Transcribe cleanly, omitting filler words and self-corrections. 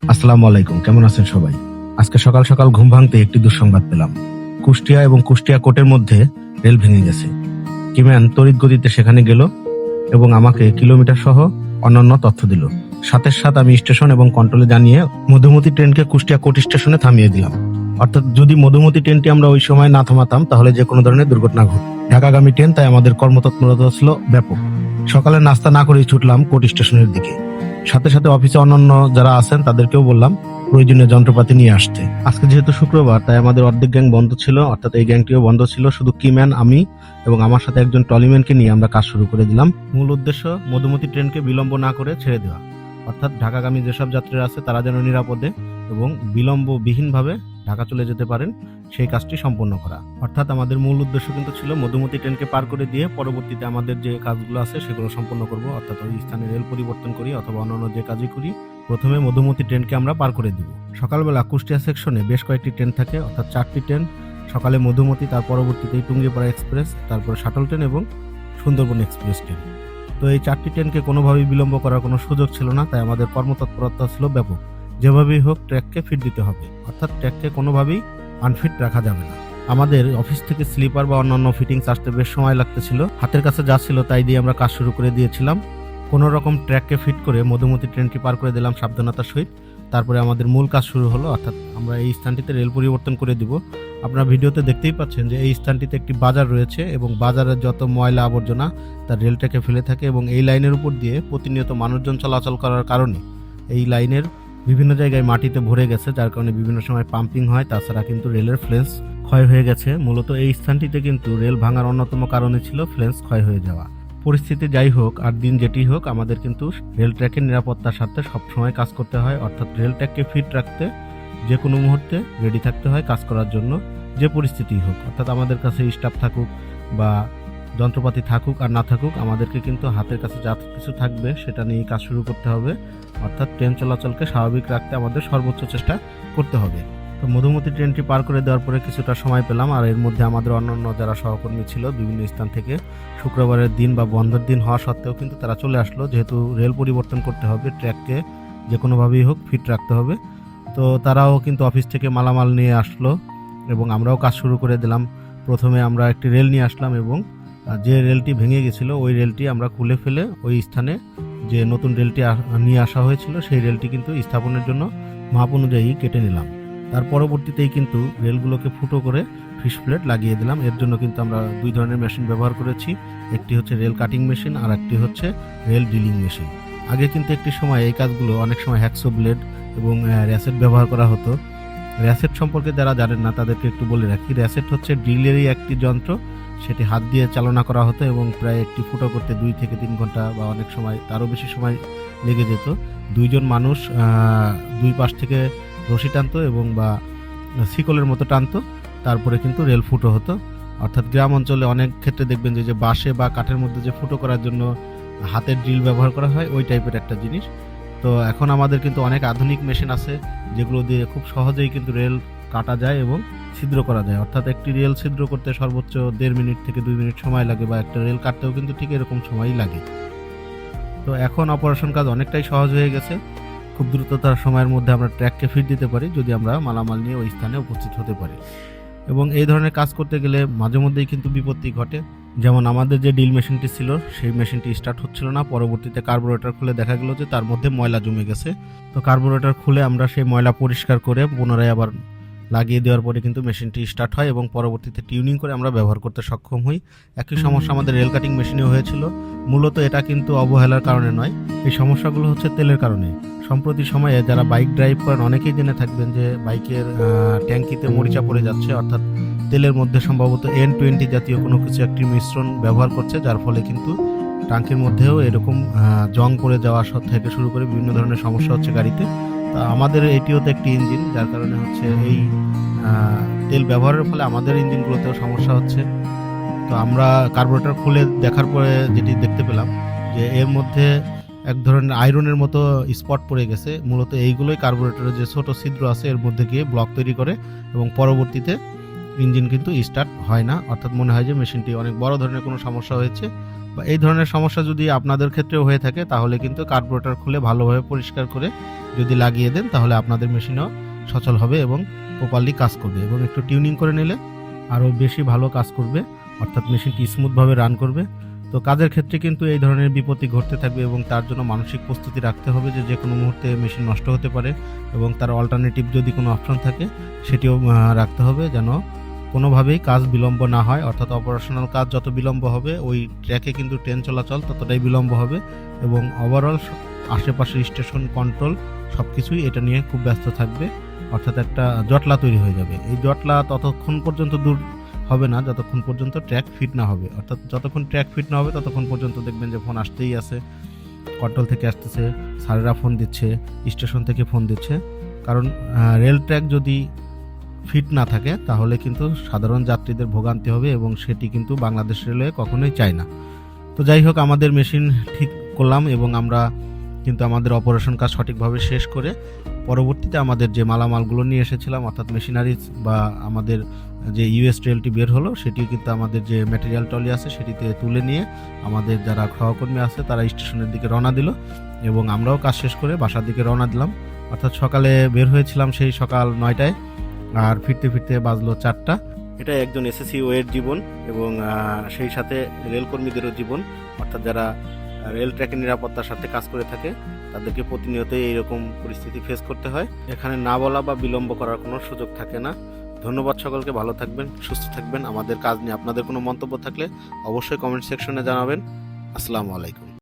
আসসালামু আলাইকুম, কেমন আছেন সবাই? আজকে সকাল সকাল ঘুম ভাঙতে একটি দুঃসংবাদ পেলাম। কুষ্টিয়া এবং কুষ্টিয়া কোর্টের মধ্যে রেল ভেঙে গেছে। কিম্যান তড়িৎ গতিতে সেখানে গেল এবং আমাকে কিলোমিটার সহ অন্যান্য তথ্য দিল। সাথে সাথে আমি স্টেশন এবং কন্ট্রোলে জানিয়ে মধুমতি ট্রেনকে কুষ্টিয়া কোর্ট স্টেশনে থামিয়ে দিলাম। অর্থাৎ যদি মধুমতি ট্রেনটি আমরা ওই সময় না থামাতাম তাহলে যে কোনো ধরনের দুর্ঘটনা ঘটত। ঢাকাগামী ট্রেন, তাই আমাদের কর্মতৎপরতা ছিল ব্যাপক। সকালে নাস্তা না করেই ছুটলাম কোর্ট স্টেশনের দিকে। সাথে সাথে অফিসে অন্যান্য যারা আছেন তাদেরকেও বললাম প্রয়োজনীয় যন্ত্রপাতি নিয়ে আসতে। আজকে যেহেতু শুক্রবার, তাই আমাদের অর্ধেক গ্যাং বন্ধ ছিল, অর্থাৎ এই গ্যাংটিও বন্ধ ছিল। শুধু কিম্যান, আমি এবং আমার সাথে একজন টলিম্যানকে নিয়ে আমরা কাজ শুরু করে দিলাম। মূল উদ্দেশ্য মধুমতি ট্রেনকে বিলম্ব না করে ছেড়ে দেওয়া, অর্থাৎ ঢাকাগামী যেসব যাত্রীরা আছে তারা যেন নিরাপদে এবং বিলম্ববিহীনভাবে ঢাকা চলে যেতে পারেন, সেই কাজটি সম্পন্ন করা। অর্থাৎ আমাদের মূল উদ্দেশ্য কিন্তু ছিল মধুমতি ট্রেনকে পার করে দিয়ে পরবর্তীতে আমাদের যে কাজগুলো আছে সেগুলো সম্পন্ন করব। অর্থাৎ ওই স্থানে রেল পরিবর্তন করি অথবা অন্যান্য যে কাজই করি, প্রথমে মধুমতি ট্রেনকে আমরা পার করে দিব। সকালবেলা কুষ্টিয়া সেকশনে বেশ কয়েকটি ট্রেন থাকে, অর্থাৎ 4টি ট্রেন। সকালে মধুমতি, তার পরবর্তীতে টুঙ্গিপাড়া এক্সপ্রেস, তারপর শাটল ট্রেন এবং সুন্দরবন এক্সপ্রেস ট্রেন। তো এই 4টি ট্রেনকে কোনোভাবেই বিলম্ব করার কোনো সুযোগ ছিল না, তাই আমাদের কর্মতৎপরতা ছিল ব্যাপক। যেভাবেই হোক ট্র্যাককে ফিট দিতে হবে, অর্থাৎ ট্র্যাককে কোনোভাবেই আনফিট রাখা যাবে না। আমাদের অফিস থেকে স্লিপার বা অন্যান্য ফিটিংস আসতে বেশ সময় লাগতেছিল। হাতের কাছে যা ছিল তাই দিয়ে আমরা কাজ শুরু করে দিয়েছিলাম। কোনো রকম ট্র্যাককে ফিট করে মধুমতি ট্রেনটি পার করে দিলাম সাবধানতার সহিত। তারপরে আমাদের মূল কাজ শুরু হলো, অর্থাৎ আমরা এই স্থানটিতে রেল পরিবর্তন করে দিব। আপনারা ভিডিওতে দেখতেই পাচ্ছেন যে এই স্থানটিতে একটি বাজার রয়েছে এবং বাজারের যত ময়লা আবর্জনা তার রেলটাকে ফেলে থাকে এবং এই লাইনের উপর দিয়ে প্রতিনিয়ত মানুষজন চলাচল করার কারণে এই লাইনের বিভিন্ন জায়গায় মাটিতে ভরে গেছে, যার কারণে বিভিন্ন সময় পাম্পিং হয়। তাছাড়া কিন্তু রেলের ফ্লেন্স ক্ষয় হয়ে গেছে। মূলত এই স্থানটিতে কিন্তু রেল ভাঙার অন্যতম কারণে ছিল ফ্লেন্স ক্ষয় হয়ে যাওয়া। পরিস্থিতি যাই হোক আর দিন যেটি হোক, আমাদের কিন্তু রেল ট্র্যাকের নিরাপত্তার স্বার্থে সবসময় কাজ করতে হয়। অর্থাৎ রেল ট্র্যাককে ফিট রাখতে যে কোনো মুহূর্তে রেডি থাকতে হয় কাজ করার জন্য, যে পরিস্থিতি হোক। অর্থাৎ আমাদের কাছে স্টাফ থাকুক বা যন্ত্রপাতি থাকুক আর না থাকুক, আমাদেরকে কিন্তু হাতের কাছে যা কিছু থাকবে সেটা নিয়ে কাজ শুরু করতে হবে। অর্থাৎ ট্রেন চলাচলকে স্বাভাবিক রাখতে আমাদের সর্বোচ্চ চেষ্টা করতে হবে। তো মধুমতি ট্রেনটি পার করে দেওয়ার পরে কিছুটা সময় পেলাম, আর এর মধ্যে আমাদের অন্যান্য যারা সহকর্মী ছিল বিভিন্ন স্থান থেকে শুক্রবারের দিন বা বন্ধের দিন হওয়া সত্ত্বেও কিন্তু তারা চলে আসলো, যেহেতু রেল পরিবর্তন করতে হবে, ট্র্যাককে যে কোনোভাবেই হোক ফিট রাখতে হবে। তো তারাও কিন্তু অফিস থেকে মালামাল নিয়ে আসলো এবং আমরাও কাজ শুরু করে দিলাম। প্রথমে আমরা একটি রেল নিয়ে আসলাম এবং যে রেলটি ভেঙে গেছিল ওই রেলটি আমরা খুলে ফেলে ওই স্থানে যে নতুন রেলটি নিয়ে আসা হয়েছিল সেই রেলটি কিন্তু স্থাপনের জন্য মাপ অনুযায়ী কেটে নিলাম। তার পরবর্তীতেই কিন্তু রেলগুলোকে ফুটো করে ফিশ প্লেট লাগিয়ে দিলাম। এর জন্য কিন্তু আমরা 2 ধরনের মেশিন ব্যবহার করেছি, একটি হচ্ছে রেল কাটিং মেশিন আর একটি হচ্ছে রেল ড্রিলিং মেশিন। আগে কিন্তু একটি সময় এই কাজগুলো অনেক সময় হ্যাকসো ব্লেড এবং র্যাসেট ব্যবহার করা হতো। র্যাসেট সম্পর্কে যারা জানেন না তাদেরকে একটু বলে রাখি, র্যাসেট হচ্ছে ড্রিলেরই একটি যন্ত্র, সেটি হাত দিয়ে চালনা করা হতো এবং প্রায় একটি ফুটো করতে 2 থেকে 3 ঘন্টা বা অনেক সময় তারও বেশি সময় লেগে যেত। 2 জন মানুষ 2 পাশ থেকে রশি টানতো এবং বা শিকলের মতো টানতো, তারপরে কিন্তু রেল ফুটো হতো। অর্থাৎ গ্রাম অঞ্চলে অনেক ক্ষেত্রে দেখবেন যে বাঁশে বা কাঠের মধ্যে যে ফুটো করার জন্য হাতের ড্রিল ব্যবহার করা হয়, ওই টাইপের একটা জিনিস। তো এখন আমাদের কিন্তু অনেক আধুনিক মেশিন আছে যেগুলো দিয়ে খুব সহজেই কিন্তু রেল কাটা যায় এবং ছিদ্র করা যায়। অর্থাৎ একটি রেল ছিদ্র করতে সর্বোচ্চ 1.5 মিনিট থেকে 2 মিনিট সময় লাগে, বা একটা রেল কাটতেও কিন্তু ঠিক এরকম সময়ই লাগে। তো এখন অপারেশন কাজ অনেকটাই সহজ হয়ে গেছে। খুব দ্রুততার সময়ের মধ্যে আমরা ট্র্যাককে ফিট দিতে পারি যদি আমরা মালামাল নিয়ে ওই স্থানে উপস্থিত হতে পারি। এবং এই ধরনের কাজ করতে গেলে মাঝে মধ্যেই কিন্তু বিপত্তি ঘটে। যেমন আমাদের যে ড্রিল মেশিনটি ছিল সেই মেশিনটি স্টার্ট হচ্ছিল না, পরবর্তীতে কার্বোরেটর খুলে দেখা গেল যে তার মধ্যে ময়লা জমে গেছে। তো কার্বোরেটর খুলে আমরা সেই ময়লা পরিষ্কার করে পুনরায় আবার লাগিয়ে দেওয়ার পরে কিন্তু মেশিনটি স্টার্ট হয় এবং পরবর্তীতে টিউনিং করে আমরা ব্যবহার করতে সক্ষম হই। একই সমস্যা আমাদের রেল কাটিং মেশিনেও হয়েছিল। মূলত এটা কিন্তু অবহেলার কারণে নয়, এই সমস্যাগুলো হচ্ছে তেলের কারণে। সম্প্রতি সময়ে যারা বাইক ড্রাইভ করেন অনেকেই জেনে থাকবেন যে বাইকের ট্যাঙ্কিতে মরিচা পড়ে যাচ্ছে, অর্থাৎ তেলের মধ্যে সম্ভবত N20 জাতীয় কোনো কিছু একটি মিশ্রণ ব্যবহার করছে, যার ফলে কিন্তু ট্যাঙ্কির মধ্যেও এরকম জং পড়ে যাওয়া থেকে শুরু করে বিভিন্ন ধরনের সমস্যা হচ্ছে গাড়িতে। তা আমাদের এটিও তো একটি ইঞ্জিন, যার কারণে হচ্ছে এই তেল ব্যবহারের ফলে আমাদের ইঞ্জিনগুলোতেও সমস্যা হচ্ছে। তো আমরা কার্বোরেটর খুলে দেখার পরে যেটি দেখতে পেলাম যে এর মধ্যে এক ধরনের আয়রনের মতো স্পট পড়ে গেছে। মূলত এইগুলোই কার্বোরেটরের যে ছোট ছিদ্র আছে এর মধ্যে গিয়ে ব্লক তৈরি করে এবং পরবর্তীতে ইঞ্জিন কিন্তু স্টার্ট হয় না, অর্থাৎ মনে হয় যে মেশিনটি অনেক বড় ধরনের কোনো সমস্যা হয়েছে। বা এই ধরনের সমস্যা যদি আপনাদের ক্ষেত্রেও হয়ে থাকে তাহলে কিন্তু কার্বোরেটর খুলে ভালোভাবে পরিষ্কার করে যদি লাগিয়ে দেন তাহলে আপনাদের মেশিনও সচল হবে এবং প্রপারলি কাজ করবে, এবং একটু টিউনিং করে নিলে আরও বেশি ভালো কাজ করবে, অর্থাৎ মেশিনটি স্মুথভাবে রান করবে। তো কাজের ক্ষেত্রে কিন্তু এই ধরনের বিপত্তি ঘটতে থাকবে এবং তার জন্য মানসিক প্রস্তুতি রাখতে হবে যে যে কোনো মুহূর্তে মেশিন নষ্ট হতে পারে, এবং তার অল্টারনেটিভ যদি কোনো অপশন থাকে সেটিও রাখতে হবে যেন কোনোভাবেই কাজ বিলম্ব না হয়। অর্থাৎ অপারেশনাল কাজ যত বিলম্ব হবে ওই ট্র্যাকে কিন্তু ট্রেন চলাচল ততটাই বিলম্ব হবে, এবং ওভারঅল আশেপাশের স্টেশন কন্ট্রোল সব কিছুই এটা নিয়ে খুব ব্যস্ত থাকবে, অর্থাৎ একটা জটলা তৈরি হয়ে যাবে। এই জটলা ততক্ষণ পর্যন্ত দূর হবে না যতক্ষণ পর্যন্ত ট্র্যাক ফিট না হবে, অর্থাৎ যতক্ষণ ট্র্যাক ফিট না হবে ততক্ষণ পর্যন্ত দেখবেন যে ফোন আসতেই আছে, কন্ট্রোল থেকে আসতেছে, স্যারেরা ফোন দিচ্ছে, স্টেশন থেকে ফোন দিচ্ছে। কারণ রেল ট্র্যাক যদি ফিট না থাকে তাহলে কিন্তু সাধারণ যাত্রীদের ভোগান্তি হবে, এবং সেটি কিন্তু বাংলাদেশ রেলওয়ে কখনোই চায় না। তো যাই হোক, আমাদের মেশিন ঠিক করলাম এবং আমরা কিন্তু আমাদের অপারেশন কাজ সঠিকভাবে শেষ করে পরবর্তীতে আমাদের যে মালামালগুলো নিয়ে এসেছিলাম, অর্থাৎ মেশিনারিজ বা আমাদের যে ইউএস ট্রেলটি বের হলো সেটি কিন্তু আমাদের যে ম্যাটেরিয়াল ট্রলি আছে সেটিতে তুলে নিয়ে আমাদের যারা সহকর্মী আছে তারা স্টেশনের দিকে রওনা দিল, এবং আমরাও কাজ শেষ করে বাসার দিকে রওনা দিলাম। অর্থাৎ সকালে বের হয়েছিলাম সেই সকাল 9টায়, আর ফিরতে ফিরতে বাজলো 4টা। এটাই একজন এসএসসি ওয়ের জীবন, এবং সেই সাথে রেলকর্মীদেরও জীবন, অর্থাৎ যারা রেল ট্র্যাকের নিরাপত্তার সাথে কাজ করে থাকে তাদেরকে প্রতিনিয়তই এইরকম পরিস্থিতি ফেস করতে হয়। এখানে না বলা বা বিলম্ব করার কোনো সুযোগ থাকে না। ধন্যবাদ সকলকে, ভালো থাকবেন, সুস্থ থাকবেন। আমাদের কাজ নিয়ে আপনাদের কোনো মন্তব্য থাকলে অবশ্যই কমেন্ট সেকশনে জানাবেন। আসসালামু আলাইকুম।